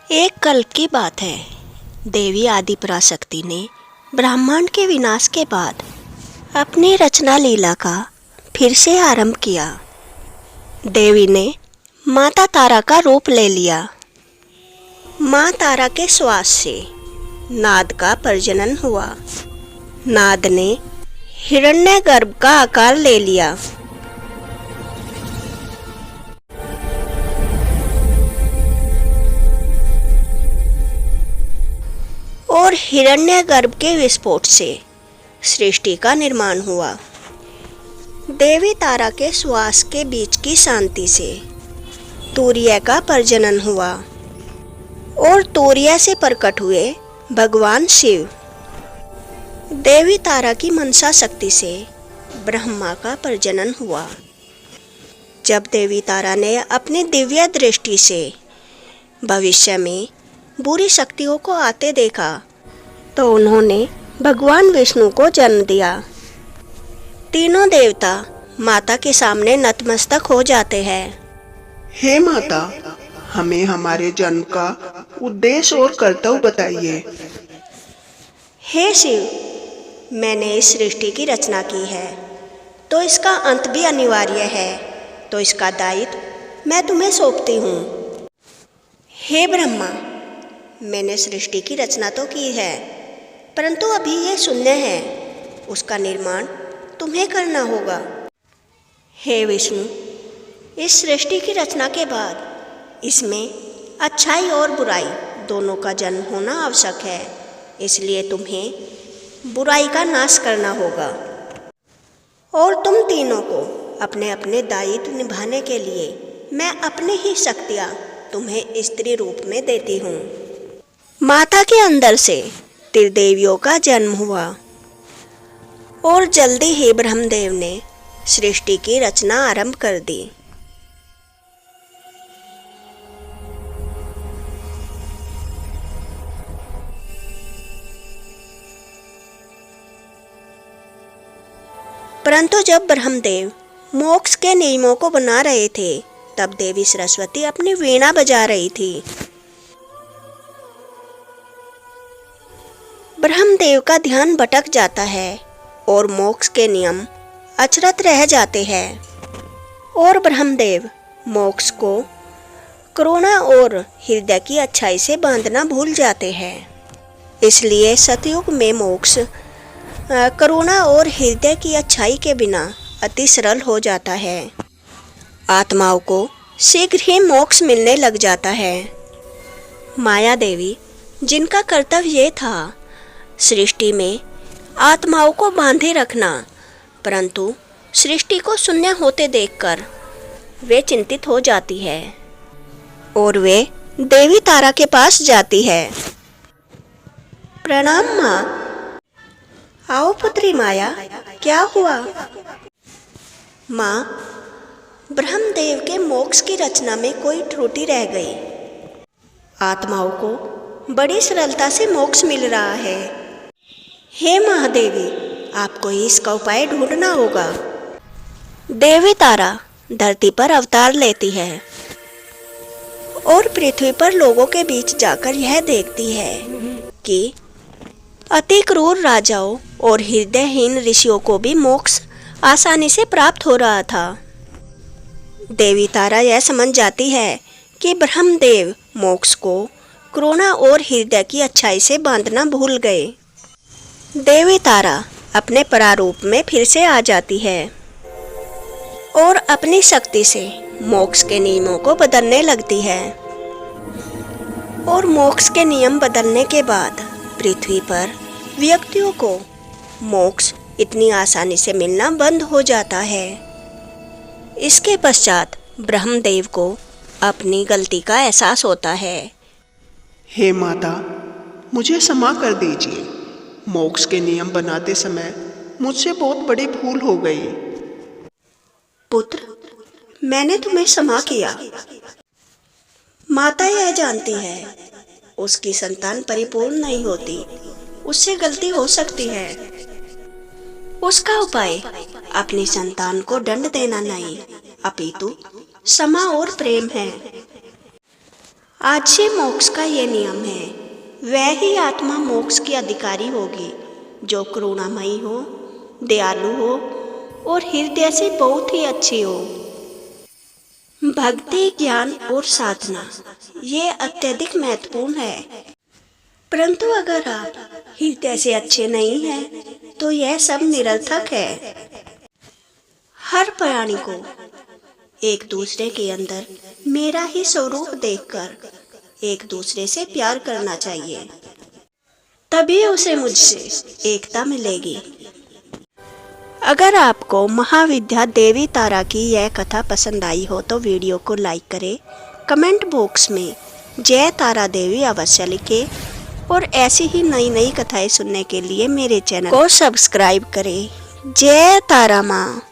एक कल्प की बात है। देवी आदि पराशक्ति ने ब्रह्मांड के विनाश के बाद अपनी रचना लीला का फिर से आरंभ किया। देवी ने माता तारा का रूप ले लिया। माँ तारा के श्वास से नाद का प्रजनन हुआ। नाद ने हिरण्यगर्भ का आकार ले लिया। और हिरण्यगर्भ के विस्फोट से सृष्टि का निर्माण हुआ। देवी तारा के श्वास के बीच की शांति से तूर्य का प्रजनन हुआ और तूर्य से प्रकट हुए भगवान शिव। देवी तारा की मनसा शक्ति से ब्रह्मा का प्रजनन हुआ। जब देवी तारा ने अपनी दिव्य दृष्टि से भविष्य में बुरी शक्तियों को आते देखा तो उन्होंने भगवान विष्णु को जन्म दिया। तीनों देवता माता के सामने नतमस्तक हो जाते हैं। हे माता, हमें हमारे जन्म का उद्देश्य और कर्तव्य बताइए। हे शिव, मैंने इस सृष्टि की रचना की है तो इसका अंत भी अनिवार्य है, तो इसका दायित्व मैं तुम्हें सौंपती हूँ। हे ब्रह्मा, मैंने सृष्टि की रचना तो की है परंतु अभी ये शून्य है, उसका निर्माण तुम्हें करना होगा। हे विष्णु, इस सृष्टि की रचना के बाद इसमें अच्छाई और बुराई दोनों का जन्म होना आवश्यक है, इसलिए तुम्हें बुराई का नाश करना होगा और तुम तीनों को अपने अपने दायित्व निभाने के लिए मैं अपनी ही शक्तियाँ तुम्हें स्त्री रूप में देती हूँ। माता के अंदर से त्रिदेवियों का जन्म हुआ और जल्दी ही ब्रह्मदेव ने सृष्टि की रचना आरंभ कर दी। परंतु जब ब्रह्मदेव मोक्ष के नियमों को बना रहे थे तब देवी सरस्वती अपनी वीणा बजा रही थी। ब्रह्मदेव का ध्यान भटक जाता है और मोक्ष के नियम अचरत रह जाते हैं और ब्रह्मदेव मोक्ष को करुणा और हृदय की अच्छाई से बांधना भूल जाते हैं। इसलिए सतयुग में मोक्ष करुणा और हृदय की अच्छाई के बिना अति सरल हो जाता है। आत्माओं को शीघ्र ही मोक्ष मिलने लग जाता है। माया देवी, जिनका कर्तव्य ये था सृष्टि में आत्माओं को बांधे रखना, परंतु सृष्टि को शून्य होते देखकर वे चिंतित हो जाती है और वे देवी तारा के पास जाती है। प्रणाम माँ। आओ पुत्री माया, क्या हुआ? माँ, ब्रह्मदेव के मोक्ष की रचना में कोई त्रुटि रह गई। आत्माओं को बड़ी सरलता से मोक्ष मिल रहा है। हे महादेवी, आपको ही इसका उपाय ढूंढना होगा। देवी तारा धरती पर अवतार लेती है और पृथ्वी पर लोगों के बीच जाकर यह देखती है कि अति क्रूर राजाओं और हृदयहीन ऋषियों को भी मोक्ष आसानी से प्राप्त हो रहा था। देवी तारा यह समझ जाती है कि ब्रह्मदेव मोक्ष को करुणा और हृदय की अच्छाई से बांधना भूल गए। देवी तारा अपने प्रारूप में फिर से आ जाती है और अपनी शक्ति से मोक्ष के नियमों को बदलने लगती है और मोक्ष के नियम बदलने के बाद पृथ्वी पर व्यक्तियों को मोक्ष इतनी आसानी से मिलना बंद हो जाता है। इसके पश्चात ब्रह्मदेव को अपनी गलती का एहसास होता है। हे माता, मुझे क्षमा कर दीजिए। मोक्ष के नियम बनाते समय मुझसे बहुत बड़ी भूल हो गई। पुत्र, मैंने तुम्हें क्षमा किया। माता यह जानती है उसकी संतान परिपूर्ण नहीं होती, उससे गलती हो सकती है। उसका उपाय अपनी संतान को दंड देना नहीं, अपितु क्षमा और प्रेम है। आज से मोक्ष का ये नियम है, वह ही आत्मा मोक्ष की अधिकारी होगी जो करुणामयी हो, दयालु हो और हृदय से बहुत ही अच्छी हो। भक्ति, ज्ञान और साधना ये अत्यधिक महत्वपूर्ण है, परंतु अगर आप हृदय से अच्छे नहीं हैं तो यह सब निरर्थक है। हर प्राणी को एक दूसरे के अंदर मेरा ही स्वरूप देखकर एक दूसरे से प्यार करना चाहिए, तभी उसे मुझसे एकता मिलेगी। अगर आपको महाविद्या देवी तारा की यह कथा पसंद आई हो तो वीडियो को लाइक करें, कमेंट बॉक्स में जय तारा देवी अवश्य लिखें और ऐसी ही नई नई कथाएं सुनने के लिए मेरे चैनल को सब्सक्राइब करें। जय तारा माँ।